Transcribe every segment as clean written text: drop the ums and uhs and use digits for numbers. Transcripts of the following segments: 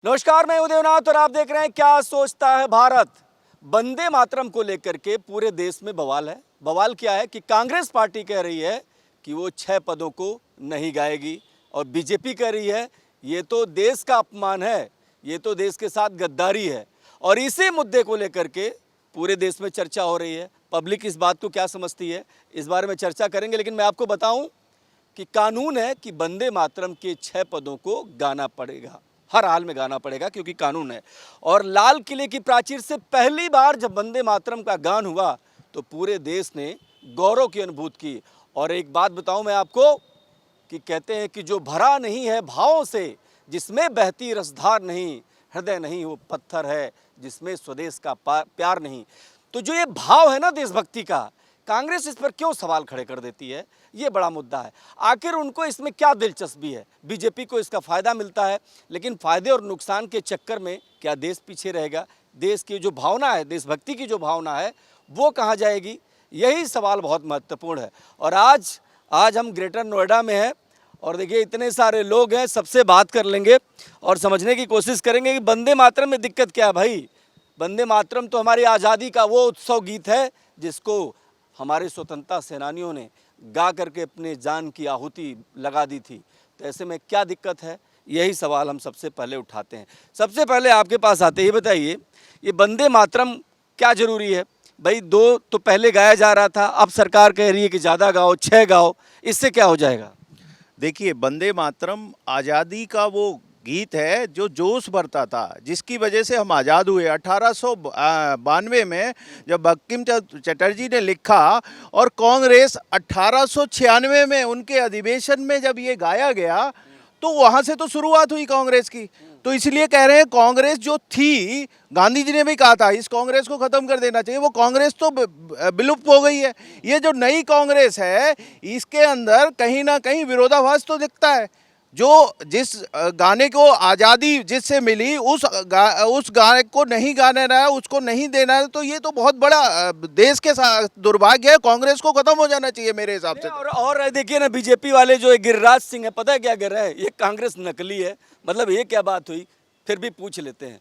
नमस्कार, मैं उदयनाथ और आप देख रहे हैं क्या सोचता है भारत। वंदे मातरम को लेकर के पूरे देश में बवाल है। बवाल क्या है कि कांग्रेस पार्टी कह रही है कि वो 6 पदों को नहीं गाएगी और बीजेपी कह रही है ये तो देश का अपमान है, ये तो देश के साथ गद्दारी है। और इसी मुद्दे को लेकर के पूरे देश में चर्चा हो रही है। पब्लिक इस बात को क्या समझती है, इस बारे में चर्चा करेंगे। लेकिन मैं आपको बताऊं कि कानून है कि वंदे मातरम के 6 पदों को गाना पड़ेगा, हर हाल में गाना पड़ेगा क्योंकि कानून है। और लाल किले की प्राचीर से पहली बार जब वंदे मातरम का गान हुआ तो पूरे देश ने गौरव की अनुभूति की। और एक बात बताऊं मैं आपको कि कहते हैं कि जो भरा नहीं है भावों से, जिसमें बहती रसधार नहीं, हृदय नहीं वो पत्थर है जिसमें स्वदेश का प्यार नहीं। तो जो ये भाव है ना देशभक्ति का, कांग्रेस इस पर क्यों सवाल खड़े कर देती है, ये बड़ा मुद्दा है। आखिर उनको इसमें क्या दिलचस्पी है? बीजेपी को इसका फ़ायदा मिलता है, लेकिन फ़ायदे और नुकसान के चक्कर में क्या देश पीछे रहेगा? देश की जो भावना है, देशभक्ति की जो भावना है, वो कहाँ जाएगी? यही सवाल बहुत महत्वपूर्ण है। और आज हम ग्रेटर नोएडा में हैं और देखिए इतने सारे लोग हैं, सबसे बात कर लेंगे और समझने की कोशिश करेंगे कि वंदे मातरम में दिक्कत क्या है। भाई, वंदे मातरम तो हमारी आज़ादी का वो उत्सव गीत है जिसको हमारे स्वतंत्रता सेनानियों ने गा करके अपने जान की आहुति लगा दी थी। तो ऐसे में क्या दिक्कत है, यही सवाल हम सबसे पहले उठाते हैं। सबसे पहले आपके पास आते ही बताइए, ये वंदे मातरम क्या ज़रूरी है? भाई 2 तो पहले गाया जा रहा था, अब सरकार कह रही है कि ज़्यादा गाओ, 6 गाओ, इससे क्या हो जाएगा? देखिए, वंदे मातरम आज़ादी का वो गीत है जो जोश भरता था, जिसकी वजह से हम आज़ाद हुए। 1892 में जब बंकिम चटर्जी ने लिखा और कांग्रेस 1896 में उनके अधिवेशन में जब ये गाया गया तो वहाँ से तो शुरुआत हुई कांग्रेस की। तो इसलिए कह रहे हैं कांग्रेस जो थी, गांधी जी ने भी कहा था इस कांग्रेस को खत्म कर देना चाहिए, वो कांग्रेस तो विलुप्त हो गई है। ये जो नई कांग्रेस है इसके अंदर कहीं ना कहीं विरोधाभास तो दिखता है। जो जिस गाने को आज़ादी जिससे मिली उस गाने को नहीं गाने रहा है, उसको नहीं देना है, तो ये तो बहुत बड़ा देश के साथ दुर्भाग्य है। कांग्रेस को खत्म हो जाना चाहिए मेरे हिसाब से। और देखिए ना, बीजेपी वाले जो गिरिराज सिंह है, पता है क्या कर रहे हैं? ये कांग्रेस नकली है। मतलब ये क्या बात हुई? फिर भी पूछ लेते हैं।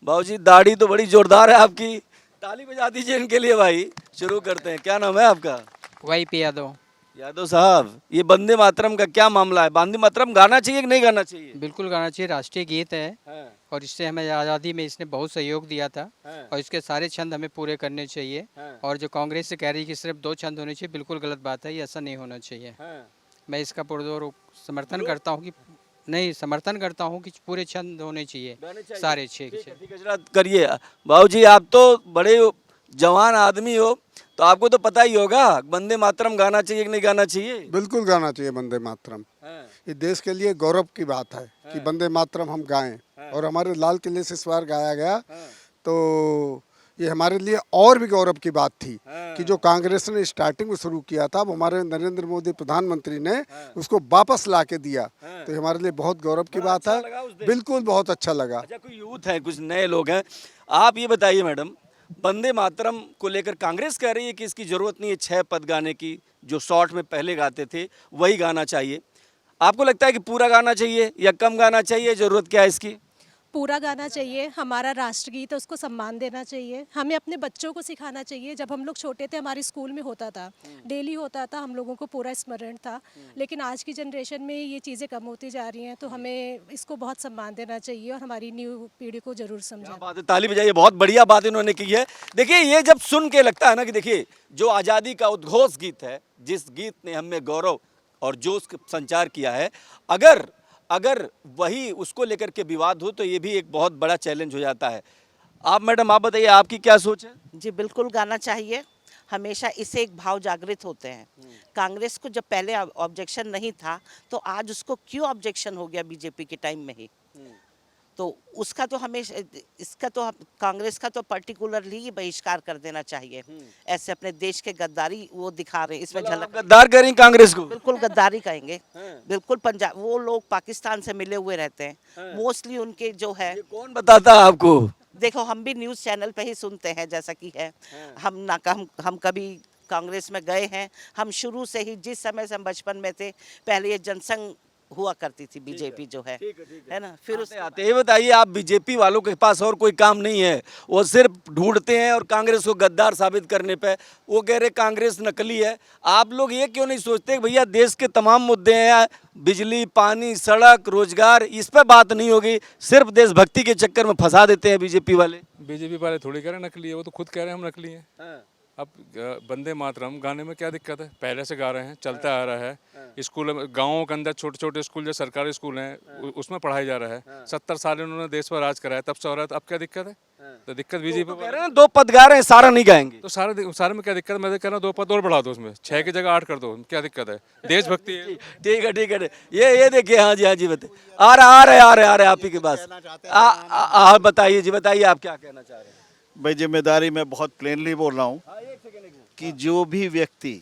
बाबूजी, दाढ़ी तो बड़ी जोरदार है आपकी, ताली बजा दीजिए इनके लिए। भाई शुरू करते हैं, क्या नाम है आपका? वाईपी यादव। यादव साहब, ये वंदे मातरम का क्या मामला है? वंदे मातरम गाना चाहिए कि नहीं गाना चाहिए? बिल्कुल गाना चाहिए, राष्ट्रीय गीत है हाँ, और इससे हमें आज़ादी में इसने बहुत सहयोग दिया था हाँ, और इसके सारे छंद हमें पूरे करने चाहिए। हाँ, और जो कांग्रेस से कह रही है कि सिर्फ 2 छंद होने चाहिए, बिल्कुल गलत बात है, ये ऐसा नहीं होना चाहिए। हाँ। मैं इसका पुरजोर समर्थन करता हूँ कि नहीं, समर्थन करता हूँ कि पूरे छंद होने चाहिए, गाने चाहिए। सारे 6 ठीक के है, 6। ठीक है, जरा करिए। बाबूजी, आप तो बड़े जवान आदमी हो, तो आपको तो पता ही होगा वंदे मातरम गाना चाहिए कि नहीं गाना चाहिए? बिल्कुल गाना चाहिए वंदे मातरम। हाँ, ये देश के लिए गौरव की बात है कि वंदे मातरम हम गाएं। और हमारे लाल किले से इस बार गाया गया, हाँ, तो ये हमारे लिए और भी गौरव की बात थी हाँ। कि जो कांग्रेस ने स्टार्टिंग में शुरू किया था, वो हमारे नरेंद्र मोदी प्रधानमंत्री ने उसको वापस ला के दिया। तो ये हमारे लिए बहुत गौरव की बड़ा बात अच्छा है। लगा उस दिन। बिल्कुल बहुत अच्छा लगा। अच्छा, कोई यूथ है, कुछ नए लोग हैं, आप ये बताइए मैडम, वंदे मातरम को लेकर कांग्रेस कह रही है कि इसकी ज़रूरत नहीं है 6 पद गाने की, जो शॉर्ट में पहले गाते थे वही गाना चाहिए। आपको लगता है कि पूरा गाना चाहिए या कम गाना चाहिए? ज़रूरत क्या है इसकी? पूरा गाना चाहिए। हमारा राष्ट्रगीत है, उसको सम्मान देना चाहिए। हमें अपने बच्चों को सिखाना चाहिए। जब हम लोग छोटे थे, हमारे स्कूल में होता था, डेली होता था, हम लोगों को पूरा स्मरण था। लेकिन आज की जनरेशन में ये चीज़ें कम होती जा रही हैं, तो हमें इसको बहुत सम्मान देना चाहिए और हमारी न्यू पीढ़ी को ज़रूर क्या समझाना। बात है, ताली बजाइए, बहुत बढ़िया बात इन्होंने की है। देखिए, ये जब सुन के लगता है ना कि देखिए जो आज़ादी का उद्घोष गीत है, जिस गीत ने हमें गौरव और जोश का संचार किया है, अगर वही उसको लेकर के विवाद हो तो ये भी एक बहुत बड़ा चैलेंज हो जाता है। आप मैडम, आप बताइए, आपकी क्या सोच है? जी बिल्कुल गाना चाहिए। हमेशा इससे एक भाव जागृत होते हैं। कांग्रेस को जब पहले ऑब्जेक्शन नहीं था तो आज उसको क्यों ऑब्जेक्शन हो गया बीजेपी के टाइम में ही? तो उसका तो हमें इसका तो कांग्रेस का तो पर्टिकुलरली बहिष्कार कर देना चाहिए। ऐसे अपने देश के गद्दारी वो दिखा रहे हैं, इसमें मतलब आप झलक। गद्दार करें कांग्रेस को? बिल्कुल गद्दारी कहेंगे। हाँ। बिल्कुल पंजाब, वो लोग पाकिस्तान से मिले हुए रहते हैं मोस्टली, उनके जो है। ये कौन बताता है आपको? देखो, हम भी न्यूज़ चैनल पे ही सुनते हैं जैसा कि है। हम कभी कांग्रेस में गए हैं। हम शुरू से ही, जिस समय से हम बचपन में थे, पहले ये जनसंघ हुआ करती थी बीजेपी जो है ना। फिर उस आते ये बताइए, आप बीजेपी वालों के पास और कोई काम नहीं है, वो सिर्फ ढूंढते हैं और कांग्रेस को गद्दार साबित करने पे वो कह रहे कांग्रेस नकली है। आप लोग ये क्यों नहीं सोचते कि भैया देश के तमाम मुद्दे हैं, बिजली, पानी, सड़क, रोजगार, इस पे बात नहीं होगी, सिर्फ देशभक्ति के चक्कर में फंसा देते हैं बीजेपी वाले। बीजेपी वाले थोड़ी कह रहे हैं नकली है, वो तो खुद कह रहे हैं हम नकली हैं। अब वंदे मातरम गाने में क्या दिक्कत है, पहले से गा रहे हैं, चलता आ रहा है। स्कूल में, गाँवों के अंदर छोटे छोटे स्कूल जो सरकारी स्कूल हैं उसमें पढ़ाया जा रहा है। 70 साल उन्होंने देश पर राज कराया, तब से हो रहा है, तो अब क्या दिक्कत है? तो दिक्कत बीजेपी कह रहे हैं 2 पद गा रहे हैं, सारा नहीं गाएंगे। तो सारे में क्या दिक्कत है? मैं तो कह रहा हूँ 2 पद और बढ़ा दो, उसमें 6 की जगह 8 कर दो, क्या दिक्कत है? देशभक्ति है। ठीक है। ये देखिए, हाँ जी बताइए, आ रहे आप ही के पास। बताइए जी, बताइए आप क्या कहना चाह रहे हैं। भाई जिम्मेदारी मैं बहुत प्लेनली बोल रहा हूँ कि जो भी व्यक्ति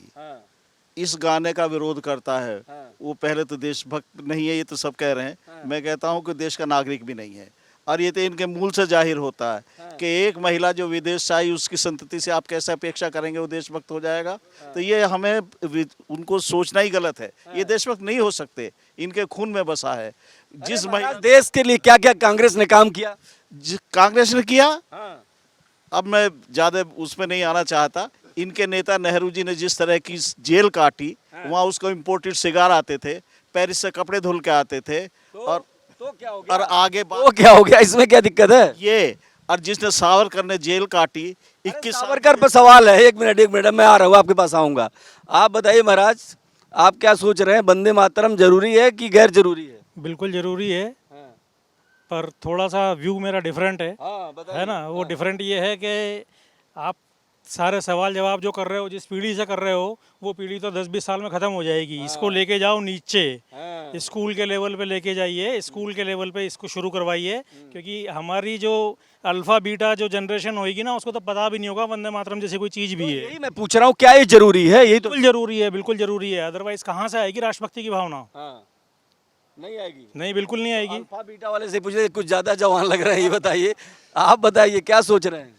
इस गाने का विरोध करता है वो पहले तो देशभक्त नहीं है, ये तो सब कह रहे हैं। मैं कहता हूँ कि देश का नागरिक भी नहीं है, और ये तो इनके मूल से जाहिर होता है कि एक महिला जो विदेश से आई उसकी संतति से आप कैसे अपेक्षा करेंगे वो देशभक्त हो जाएगा? तो ये हमें उनको सोचना ही गलत है। ये देशभक्त नहीं हो सकते, इनके खून में बसा है। जिस महिला देश के लिए क्या क्या कांग्रेस ने काम किया, कांग्रेस ने किया, अब मैं ज़्यादा उसमें नहीं आना चाहता। इनके नेता नेहरू जी ने जिस तरह की जेल काटी, वहाँ उसको इम्पोर्टेड सिगार आते थे, पेरिस से कपड़े धुल के आते थे, और क्या हो गया? और आगे तो क्या हो गया, इसमें क्या दिक्कत है? ये, और जिसने सावरकर ने जेल काटी 21 साल। सावरकर पर सवाल है, एक मिनट मैं आ रहा हूँ, आपके पास आऊंगा। आप बताइए महाराज, आप क्या सोच रहे हैं, वंदे मातरम जरूरी है कि गैर जरूरी है? बिल्कुल ज़रूरी है, पर थोड़ा सा व्यू मेरा डिफरेंट है ना। वो डिफरेंट ये है कि आप सारे सवाल जवाब जो कर रहे हो, जिस पीढ़ी से कर रहे हो, वो पीढ़ी तो 10-20 साल में ख़त्म हो जाएगी। इसको लेके जाओ नीचे, स्कूल के लेवल पे लेके जाइए, स्कूल के लेवल पे इसको शुरू करवाइए, क्योंकि हमारी जो अल्फ़ा बीटा जो जनरेशन होगी ना, उसको तो पता भी नहीं होगा वंदे मातरम जैसी कोई चीज़ भी है। यही मैं पूछ रहा हूँ, क्या ये जरूरी है? यही तो बिल्कुल ज़रूरी है, बिल्कुल ज़रूरी है, अदरवाइज़ कहाँ से आएगी राष्ट्रभक्ति की भावना? नहीं आएगी। नहीं, बिल्कुल नहीं आएगी। अल्फा बीटा वाले से पूछ रहे, कुछ ज्यादा जवान लग रहे हैं, ये बताइए, आप बताइए क्या सोच रहे हैं?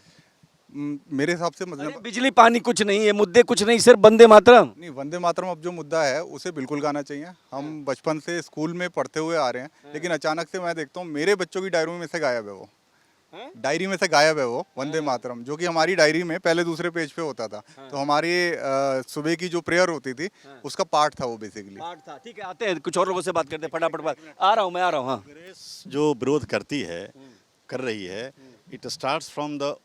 मेरे हिसाब से मतलब अरे बिजली पानी कुछ नहीं है, मुद्दे कुछ नहीं, सिर्फ वंदे मातरम। नहीं, वंदे मातरम अब जो मुद्दा है उसे बिल्कुल गाना चाहिए। हम बचपन से स्कूल में पढ़ते हुए आ रहे हैं, लेकिन अचानक से मैं देखता हूँ मेरे बच्चों की डायरी में से गायब है वो। डायरी में से गायब है वो वंदे मातरम, जो कि हमारी डायरी में पहले दूसरे पेज पे होता था। तो हमारी सुबह की जो प्रेयर होती थी उसका पार्ट था वो बेसिकली। पार्ट था, ठीक है, आते हैं कुछ और लोगों से बात करते हैं, फटाफट बात। आ रहा हूँ। हाँ, जो विरोध करती है, कर रही है, it starts from the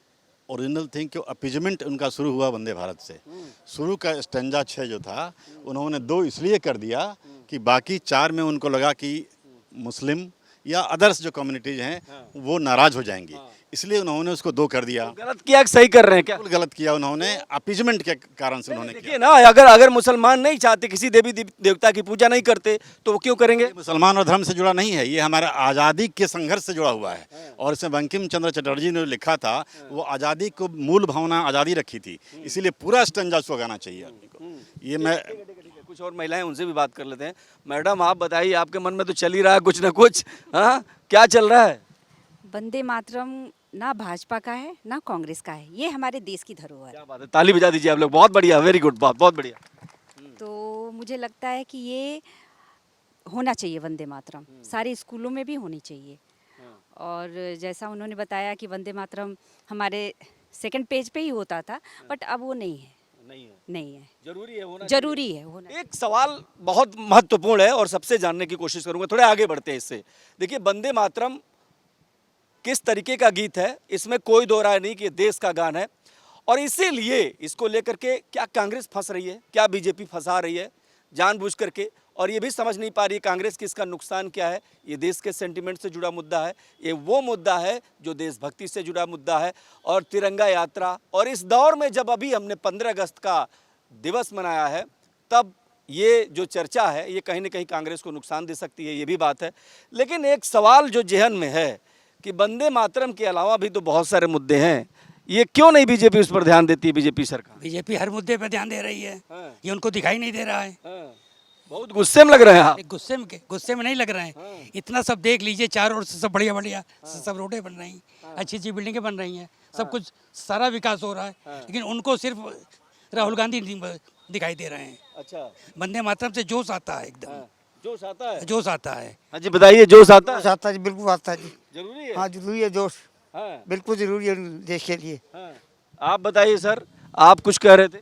original thing कि अपीजमेंट उनका शुरू हुआ वंदे भारत से। शुरू का स्टैंजा 6 जो था, उन्होंने 2 इसलिए कर दिया कि बाकी 4 में उनको लगा कि मुस्लिम या अदर्स जो कम्युनिटीज हैं वो नाराज हो जाएंगी, इसलिए उन्होंने उसको 2 कर दिया। गलत किया कि सही कर रहे हैं क्या? बिल्कुल गलत किया उन्होंने, अपीजमेंट के कारण से उन्होंने देखिए ना, अगर मुसलमान नहीं चाहते, किसी देवी देवता की पूजा नहीं करते, तो वो क्यों करेंगे? मुसलमान और धर्म से जुड़ा नहीं है, ये हमारा आज़ादी के संघर्ष से जुड़ा हुआ है। और इसमें बंकिम चंद्र चटर्जी ने लिखा था, वो आज़ादी को मूल भावना आज़ादी रखी थी, इसीलिए पूरा स्टंजा उसको गाना चाहिए आदमी को। ये मैं कुछ और महिलाएं, उनसे भी बात कर लेते हैं। मैडम आप बताइए, आपके मन में तो चल ही रहा है कुछ ना कुछ, हाँ क्या चल रहा है? वंदे मातरम ना भाजपा का है ना कांग्रेस का है, ये हमारे देश की धरोहर है। क्या बात है, ताली बजा दीजिए आप लोग, बहुत बढ़िया, वेरी गुड, बहुत बढ़िया। तो मुझे लगता है कि ये होना चाहिए वंदे मातरम, सारे स्कूलों में भी होनी चाहिए। और जैसा उन्होंने बताया कि वंदे मातरम हमारे सेकंड पेज पे ही होता था, बट अब वो नहीं है। जरूरी है होना, जरूरी है होना। एक सवाल बहुत महत्वपूर्ण है और सबसे जानने की कोशिश करूंगा, थोड़े आगे बढ़ते हैं इससे। देखिए, वंदे मातरम किस तरीके का गीत है, इसमें कोई दो राय नहीं कि देश का गान है, और इसीलिए इसको लेकर के क्या कांग्रेस फंस रही है, क्या बीजेपी फंसा रही है जानबूझ करके, और ये भी समझ नहीं पा रही है कांग्रेस की इसका नुकसान क्या है। ये देश के सेंटिमेंट से जुड़ा मुद्दा है, ये वो मुद्दा है जो देशभक्ति से जुड़ा मुद्दा है, और तिरंगा यात्रा। और इस दौर में जब अभी हमने 15 अगस्त का दिवस मनाया है, तब ये जो चर्चा है ये कहीं ना कहीं कांग्रेस को नुकसान दे सकती है, ये भी बात है। लेकिन एक सवाल जो जेहन में है कि वंदे मातरम के अलावा भी तो बहुत सारे मुद्दे हैं, ये क्यों नहीं बीजेपी उस पर ध्यान देती है? बीजेपी सरकार, बीजेपी हर मुद्दे पर ध्यान दे रही है, ये उनको दिखाई नहीं दे रहा है। बहुत गुस्से में लग रहे हैं आप। गुस्से में नहीं लग रहे हैं, इतना सब देख लीजिए, चारों ओर से सब बढ़िया बढ़िया सब रोडें बन रही हैं, अच्छी अच्छी बिल्डिंगें बन रही हैं, सब कुछ सारा विकास हो रहा है, लेकिन उनको सिर्फ राहुल गांधी दिखाई दे रहे हैं। अच्छा, वंदे मातरम से जोश आता है एकदम। जोश आता है? जोश आता है। हाँ जी बताइए, जोश आता है? आता है जी, बिल्कुल आता है जी। जरूरी है? हाँ जरूरी है जोश, हाँ, बिल्कुल जरूरी है देश के लिए। हाँ। आप बताइए सर, आप कुछ कह रहे थे?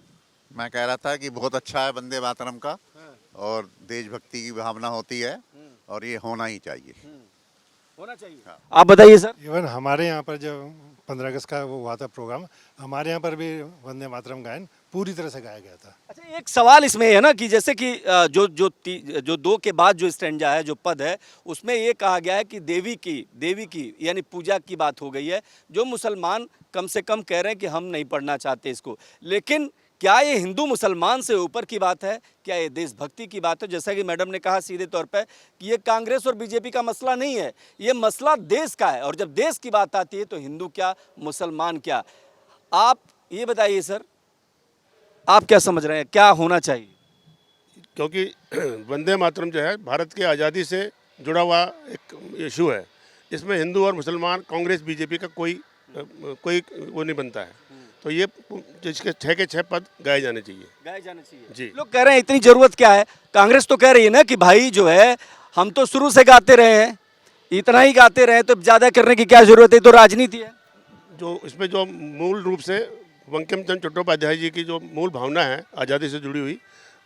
मैं कह रहा था कि बहुत अच्छा है वंदे मातरम का, और देशभक्ति की भावना होती है और ये होना ही चाहिए। होना चाहिए। आप बताइए सर। इवन हमारे यहाँ पर जब 15 अगस्त का वो हुआ था प्रोग्राम, हमारे यहाँ पर भी वंदे मातरम गायन पूरी तरह से गाया गया था। अच्छा, एक सवाल इसमें है ना कि जैसे कि जो दो के बाद जो स्टैंजा है, जो पद है, उसमें ये कहा गया है कि देवी की यानी पूजा की बात हो गई है, जो मुसलमान कम से कम कह रहे हैं कि हम नहीं पढ़ना चाहते इसको। लेकिन क्या ये हिंदू मुसलमान से ऊपर की बात है? क्या ये देशभक्ति की बात है? जैसा कि मैडम ने कहा सीधे तौर पर कि ये कांग्रेस और बीजेपी का मसला नहीं है, ये मसला देश का है। और जब देश की बात आती है तो हिंदू क्या, मुसलमान क्या। आप ये बताइए सर, आप क्या समझ रहे हैं, क्या होना चाहिए? क्योंकि वंदे मातरम जो है भारत की आज़ादी से जुड़ा हुआ एक इशू है। इसमें हिंदू और मुसलमान, कांग्रेस बीजेपी का कोई वो नहीं बनता है। तो ये जिसके 6 के 6 पद गाए जाने चाहिए। गाए जाने चाहिए जी। लोग कह रहे हैं इतनी जरूरत क्या है? कांग्रेस तो कह रही है ना कि भाई जो है हम तो शुरू से गाते रहे हैं, इतना ही गाते रहे तो ज्यादा करने की क्या जरूरत है? तो राजनीति है। जो इसमें जो मूल रूप से बंकिम चंद्र चट्टोपाध्याय जी की जो मूल भावना है आज़ादी से जुड़ी हुई,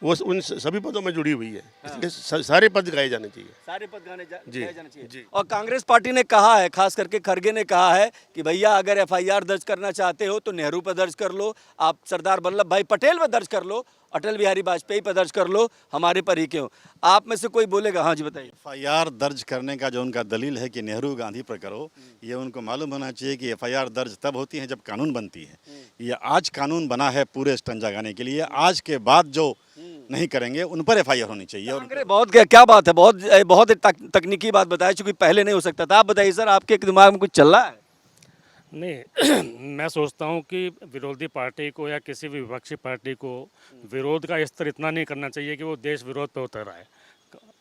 वो उन सभी पदों में जुड़ी हुई है। इसलिए सारे पद गाए जाने चाहिए। सारे पद गाए जाने चाहिए जी। और कांग्रेस पार्टी ने कहा है, खास करके खड़गे ने कहा है कि भैया अगर एफआईआर दर्ज करना चाहते हो तो नेहरू पर दर्ज कर लो, आप सरदार वल्लभ भाई पटेल पर दर्ज कर लो, अटल बिहारी वाजपेयी पर दर्ज कर लो, हमारे पर ही क्यों? आप में से कोई बोलेगा? हाँ जी बताइए। एफआईआर दर्ज करने का जो उनका दलील है कि नेहरू गांधी पर करो, ये उनको मालूम होना चाहिए कि एफआईआर दर्ज तब होती है जब कानून बनती है। ये आज कानून बना है पूरे स्टंजा गाने के लिए, आज के बाद जो नहीं करेंगे उन पर एफआईआर होनी चाहिए। और बहुत क्या बात है, बहुत तकनीकी बात बताई, चूंकि पहले नहीं हो सकता था। आप बताइए सर, आपके दिमाग में कुछ चल रहा है? नहीं मैं सोचता हूँ कि विरोधी पार्टी को या किसी भी विपक्षी पार्टी को विरोध का स्तर इतना नहीं करना चाहिए कि वो देश विरोध पे उतर आए।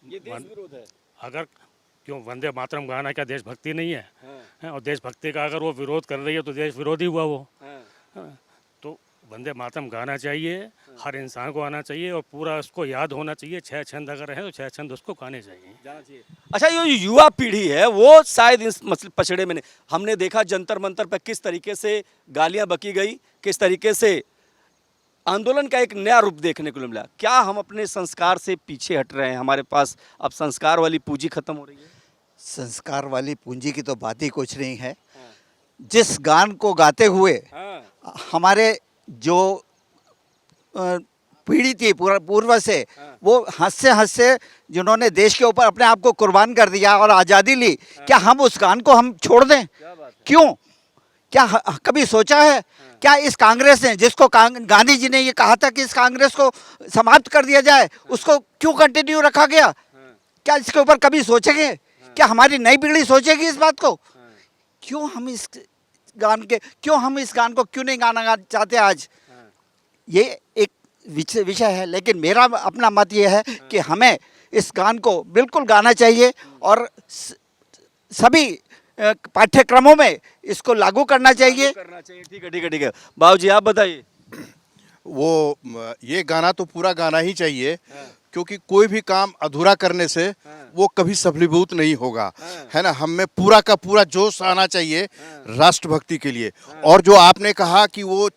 ये देश विरोध है। अगर क्यों वंदे मातरम गाना क्या देशभक्ति नहीं है? हैं? और देशभक्ति का अगर वो विरोध कर रही है तो देश विरोधी हुआ वो। तो वंदे मातरम गाना चाहिए, हर इंसान को आना चाहिए और पूरा उसको याद होना चाहिए। 6 छंद अगर हैं तो 6 छंद उसको गाने चाहिए। अच्छा, ये युवा पीढ़ी है वो शायद इस पछड़े में नहीं। हमने देखा जंतर मंतर पर किस तरीके से गालियां बकी गई, किस तरीके से आंदोलन का एक नया रूप देखने को मिला। क्या हम अपने संस्कार से पीछे हट रहे हैं? हमारे पास अब संस्कार वाली पूंजी खत्म हो रही है। संस्कार वाली पूंजी की तो बात ही कुछ नहीं है। जिस गान को गाते हुए हमारे जो पीढ़ी थी पूर्व से, वो हंसते जिन्होंने देश के ऊपर अपने आप को कुर्बान कर दिया और आज़ादी ली, क्या हम उस गान को हम छोड़ दें? क्यों? क्या कभी सोचा है? क्या इस कांग्रेस ने, जिसको गांधी जी ने ये कहा था कि इस कांग्रेस को समाप्त कर दिया जाए, उसको क्यों कंटिन्यू रखा गया? क्या इसके ऊपर कभी सोचेंगे? क्या हमारी नई पीढ़ी सोचेगी इस बात को? क्यों हम इस गान को क्यों नहीं गाना चाहते आज? ये एक विषय है, लेकिन मेरा अपना मत ये है कि हमें इस गान को बिल्कुल गाना चाहिए और सभी पाठ्यक्रमों में इसको लागू करना चाहिए। ठीक है। बाबूजी आप बताइए। वो ये गाना तो पूरा गाना ही चाहिए, क्योंकि कोई भी काम अधूरा करने से वो कभी सफलीभूत नहीं होगा, है ना। हमें पूरा का पूरा जोश आना चाहिए राष्ट्रभक्ति के लिए। और जो आपने कहा कि वो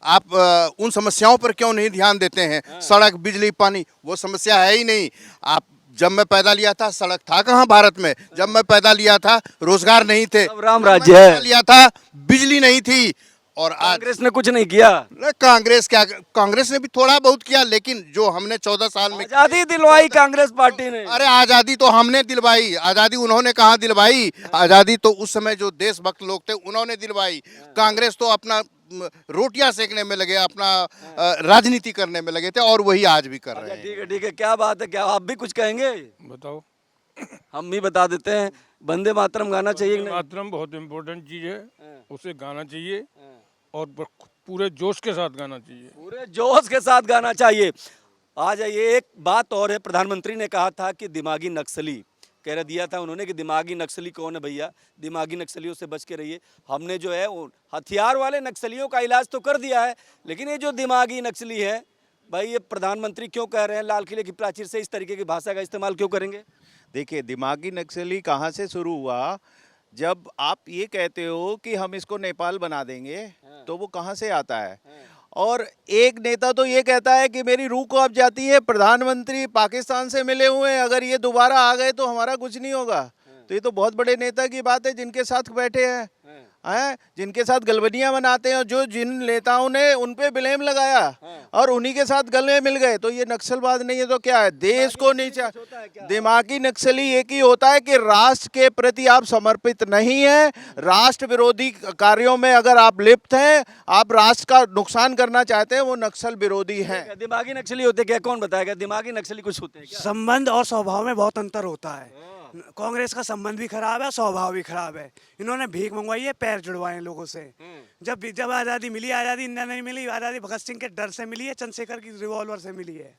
आप उन समस्याओं पर क्यों नहीं ध्यान देते हैं, सड़क, बिजली, पानी, वो समस्या है ही नहीं। आप जब मैं पैदा लिया था सड़क था कहाँ भारत में? जब मैं पैदा लिया था रोजगार नहीं थे, राम राज्य है। लिया था बिजली नहीं थी। और कांग्रेस ने कुछ नहीं किया। कांग्रेस ने भी थोड़ा बहुत किया, लेकिन जो हमने 14 साल में आजादी दिलवाई कांग्रेस पार्टी ने। अरे आजादी तो हमने दिलवाई, आजादी उन्होंने कहाँ दिलवाई? आजादी तो उस समय जो देशभक्त लोग थे उन्होंने दिलवाई। कांग्रेस तो अपना रोटियां सेकने में लगे, अपना राजनीति करने में लगे थे, और वही आज भी कर रहे हैं। ठीक है, क्या बात है? क्या आप भी कुछ कहेंगे? बताओ। हम भी बता देते हैं। वंदे मातरम गाना चाहिए। मातरम बहुत इम्पोर्टेंट चीज है, उसे गाना चाहिए और पूरे जोश के साथ गाना चाहिए। पूरे जोश के साथ गाना चाहिए। आ जाइए, एक बात और है। प्रधानमंत्री ने कहा था कि दिमागी नक्सली, कह दिया था उन्होंने कि दिमागी नक्सली कौन है भैया, दिमागी नक्सलियों से बच के रहिए। हमने जो है हथियार वाले नक्सलियों का इलाज तो कर दिया है, लेकिन ये जो दिमागी नक्सली है भाई ये प्रधानमंत्री क्यों कह रहे हैं लाल किले की प्राचीर से इस तरीके की भाषा का इस्तेमाल क्यों करेंगे? देखिए, दिमागी नक्सली कहाँ से शुरू हुआ? जब आप ये कहते हो कि हम इसको नेपाल बना देंगे, तो वो कहाँ से आता है? और एक नेता तो ये कहता है कि मेरी रूह को अब जाती है, प्रधानमंत्री पाकिस्तान से मिले हुए हैं, अगर ये दोबारा आ गए तो हमारा कुछ नहीं होगा। तो ये तो बहुत बड़े नेता की बात है जिनके साथ बैठे हैं, जिनके साथ गलबनियां बनाते हैं, और जो जिन नेताओं ने उन पे ब्लेम लगाया और उन्हीं के साथ गले मिल गए, तो ये नक्सलवाद नहीं है तो क्या है? देश को नीचा। दिमागी नक्सली एक ही होता है कि राष्ट्र के प्रति आप समर्पित नहीं है, राष्ट्र विरोधी कार्यों में अगर आप लिप्त हैं, आप राष्ट्र का नुकसान करना चाहते हैं, वो नक्सल विरोधी हैं। दिमागी नक्सली होते क्या? कौन बताएगा? दिमागी नक्सली कुछ होते हैं क्या? संबंध और स्वभाव में बहुत अंतर होता है। कांग्रेस का संबंध भी खराब है, स्वभाव भी खराब है। इन्होंने भीख मंगवाई है, पैर जुड़वाए हैं लोगों से। जब आज़ादी मिली, आज़ादी इंडिया नहीं मिली, आज़ादी भगत सिंह के डर से मिली है, चंद्रशेखर की रिवॉल्वर से मिली है।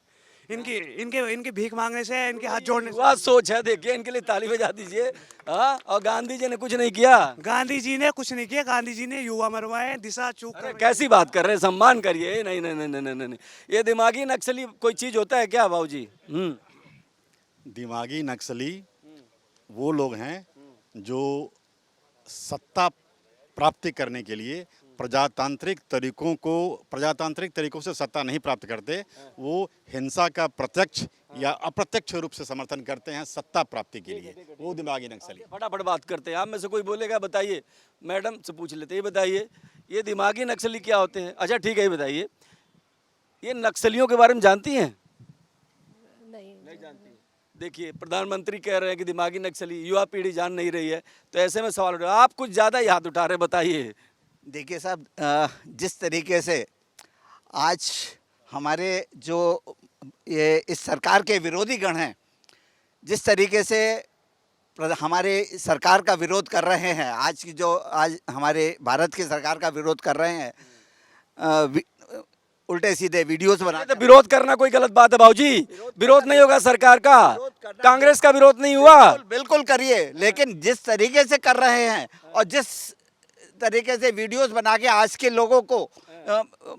इनके भीख मांगने से, इनके हाथ जोड़ने से। वह सोच है, देखिए इनके लिए ताली बजा दीजिए। हाँ, और गांधी जी ने कुछ नहीं किया। गांधी जी ने कुछ नहीं किया, गांधी जी ने युवा मरवाए, दिशा चूक। कैसी बात कर रहे हैं? सम्मान करिए। नहीं नहीं नहीं नहीं नहीं, ये दिमागी नक्सली कोई चीज होता है क्या बाबूजी? दिमागी नक्सली वो लोग हैं जो सत्ता प्राप्ति करने के लिए प्रजातांत्रिक तरीकों से सत्ता नहीं प्राप्त करते, वो हिंसा का प्रत्यक्ष या अप्रत्यक्ष रूप से समर्थन करते हैं सत्ता प्राप्ति के लिए, वो दिमागी नक्सली। फटाफट बात करते हैं। आप में से कोई बोलेगा? बताइए, मैडम से पूछ लेते हैं। ये बताइए, ये दिमागी नक्सली क्या होते हैं? अच्छा ठीक है, ये बताइए, ये नक्सलियों के बारे में जानती हैं? नहीं जानती। देखिए, प्रधानमंत्री कह रहे हैं कि दिमागी नक्सली, युवा पीढ़ी जान नहीं रही है, तो ऐसे में सवाल उठ रहा है। आप कुछ ज़्यादा ही हाथ उठा रहे, बताइए। देखिए साहब, जिस तरीके से आज हमारे जो ये इस सरकार के विरोधी गण हैं, जिस तरीके से हमारे सरकार का विरोध कर रहे हैं, आज हमारे भारत की सरकार का विरोध कर रहे हैं, उल्टे सीधे वीडियोस बना। तो विरोध करना कोई गलत बात है बाबूजी? विरोध नहीं होगा सरकार का, कांग्रेस का विरोध नहीं हुआ। बिल्कुल करिए, लेकिन जिस तरीके से कर रहे हैं और जिस तरीके से वीडियोस बना के आज के लोगों को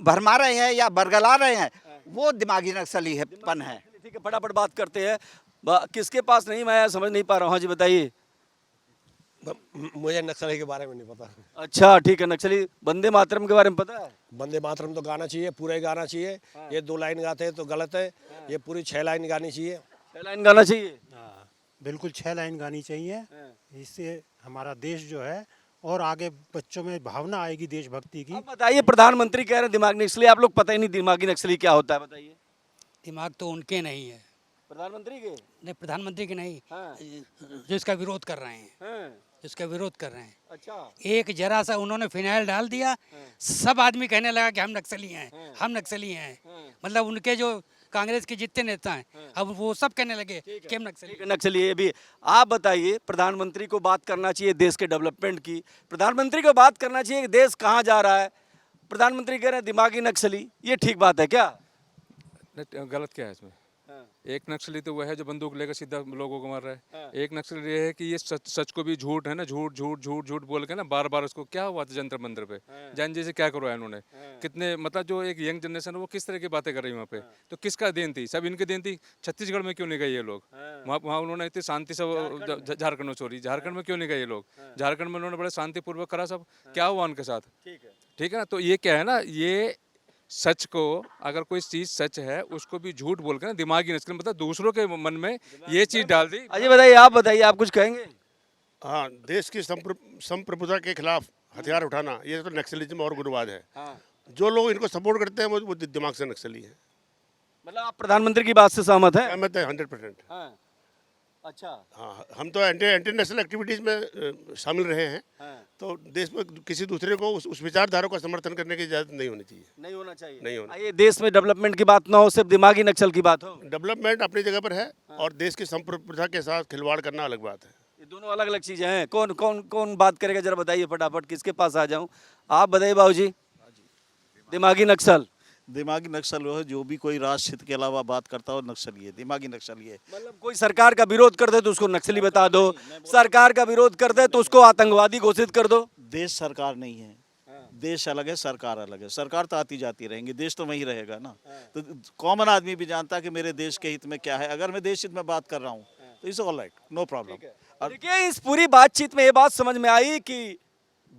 भरमा रहे हैं या बरगला रहे हैं, वो दिमागी नक्सली है पन है। ठीक है, फटाफट बात करते हैं। किसके पास नहीं, मैं समझ नहीं पा रहा हूँ। हाँ जी बताइए। मुझे नक्सली के बारे में नहीं पता। अच्छा ठीक है, नक्सली वंदे मातरम के बारे में पता है? वंदे मातरम तो गाना चाहिए, पूरा ही गाना चाहिए। ये 2 लाइन गाते हैं तो गलत है, ये पूरी 6 लाइन गानी चाहिए। 6 लाइन गाना चाहिए? बिल्कुल 6 लाइन गानी चाहिए। इससे हमारा देश जो है और आगे बच्चों में भावना आएगी देशभक्ति की। बताइए, प्रधानमंत्री कह रहे हैं दिमागी नक्सली, आप लोग पता ही नहीं दिमागी नक्सली क्या होता है, बताइए। दिमाग तो उनके नहीं है, प्रधानमंत्री के नहीं, प्रधानमंत्री के नहीं, जो इसका विरोध कर रहे हैं, जिसका विरोध कर रहे हैं। अच्छा, एक जरा सा उन्होंने फिनाइल डाल दिया, सब आदमी कहने लगा कि हम नक्सली हैं, हम नक्सली हैं। मतलब उनके जो कांग्रेस के जितने नेता हैं, अब वो सब कहने लगे कि हम नक्सली। ये भी आप बताइए, प्रधानमंत्री को बात करना चाहिए देश के डेवलपमेंट की, प्रधानमंत्री को बात करना चाहिए कि देश कहाँ जा रहा है, प्रधानमंत्री कह रहे हैं दिमागी नक्सली, ये ठीक बात है क्या? गलत क्या है इसमें? एक नक्सली तो वह है जो बंदूक लेकर सीधा लोगों को मार रहा है। एक नक्सली ये है कि ये सच को भी झूठ है ना, झूठ बोल के ना बार बार उसको क्या हुआ था जंतर मंतर पे, जान जी से क्या करवाया उन्होंने, कितने मतलब जो एक यंग जनरेशन है वो किस तरह की बातें कर रही है वहाँ पे, तो किसका देन थी? सब इनकी देन थी। छत्तीसगढ़ में क्यों नहीं गए ये लोग? वहाँ उन्होंने इतनी शांति से, झारखंड में सॉरी, झारखंड में क्यों नहीं गए ये लोग? झारखंड में उन्होंने बड़े शांतिपूर्वक करा सब, क्या हुआ उनके साथ? ठीक है ना, तो ये क्या है ना, ये सच को, अगर कोई चीज सच है उसको भी झूठ बोल के ना दिमागी नक्सल, मतलब दूसरों के मन में ये चीज डाल दी। अजय बताइए, आप बताइए, आप कुछ कहेंगे? हाँ, देश की संप्रभुता के खिलाफ हथियार उठाना, ये तो नक्सलिज्म और गुटवाद है। जो लोग इनको सपोर्ट करते हैं वो दिमाग से नक्सली है। मतलब आप प्रधानमंत्री की बात से सहमत हैं? सहमत है 100%। अच्छा, हाँ, हम तो एंटी नेशनल एक्टिविटीज़ में शामिल रहे हैं, तो देश में किसी दूसरे को उस विचारधारा का समर्थन करने की इजाज़त नहीं होनी चाहिए। नहीं होना चाहिए, नहीं होना। ये देश में डेवलपमेंट की बात ना हो, सिर्फ दिमागी नक्सल की बात हो। डेवलपमेंट अपनी जगह पर है और देश की संप्रभुता के साथ खिलवाड़ करना अलग बात है। ये दोनों अलग अलग चीज़ें हैं। कौन कौन कौन बात करेगा, जरा बताइए फटाफट, किसके पास आ जाऊँ? आप बताइए बाबूजी। दिमागी नक्सल, दिमागी नक्सल वो है जो भी कोई राष्ट्र हित के अलावा बात करता हो, नक्सली है, दिमागी नक्सली है। मतलब कोई सरकार का विरोध कर दे तो उसको नक्सली बता दो, सरकार का विरोध कर दे तो उसको आतंकवादी घोषित कर दो। देश सरकार नहीं है, देश अलग है, सरकार अलग है। सरकार तो आती जाती रहेंगी, देश तो वही रहेगा ना। तो कॉमन आदमी भी जानता है कि मेरे देश के हित में क्या है। अगर मैं देश हित में बात कर रहा हूँ तो it's all right, no problem. देखिए, इस पूरी बातचीत में ये बात समझ में आई कि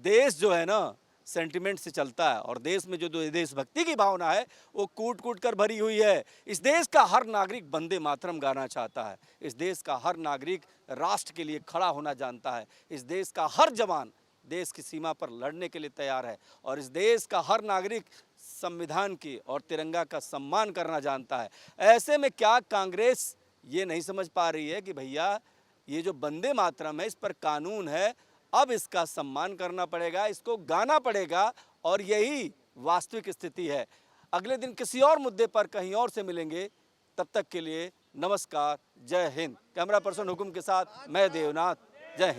देश जो है ना सेंटिमेंट से चलता है, और देश में जो देशभक्ति की भावना है वो कूट कूट कर भरी हुई है। इस देश का हर नागरिक वंदे मातरम गाना चाहता है। इस देश का हर नागरिक राष्ट्र के लिए खड़ा होना जानता है। इस देश का हर जवान देश की सीमा पर लड़ने के लिए तैयार है, और इस देश का हर नागरिक संविधान की और तिरंगा का सम्मान करना जानता है। ऐसे में क्या कांग्रेस ये नहीं समझ पा रही है कि भैया ये जो वंदे मातरम है इस पर कानून है, अब इसका सम्मान करना पड़ेगा, इसको गाना पड़ेगा, और यही वास्तविक स्थिति है। अगले दिन किसी और मुद्दे पर कहीं और से मिलेंगे, तब तक के लिए नमस्कार, जय हिंद। कैमरा पर्सन हुकुम के साथ मैं देवनाथ, जय हिंद।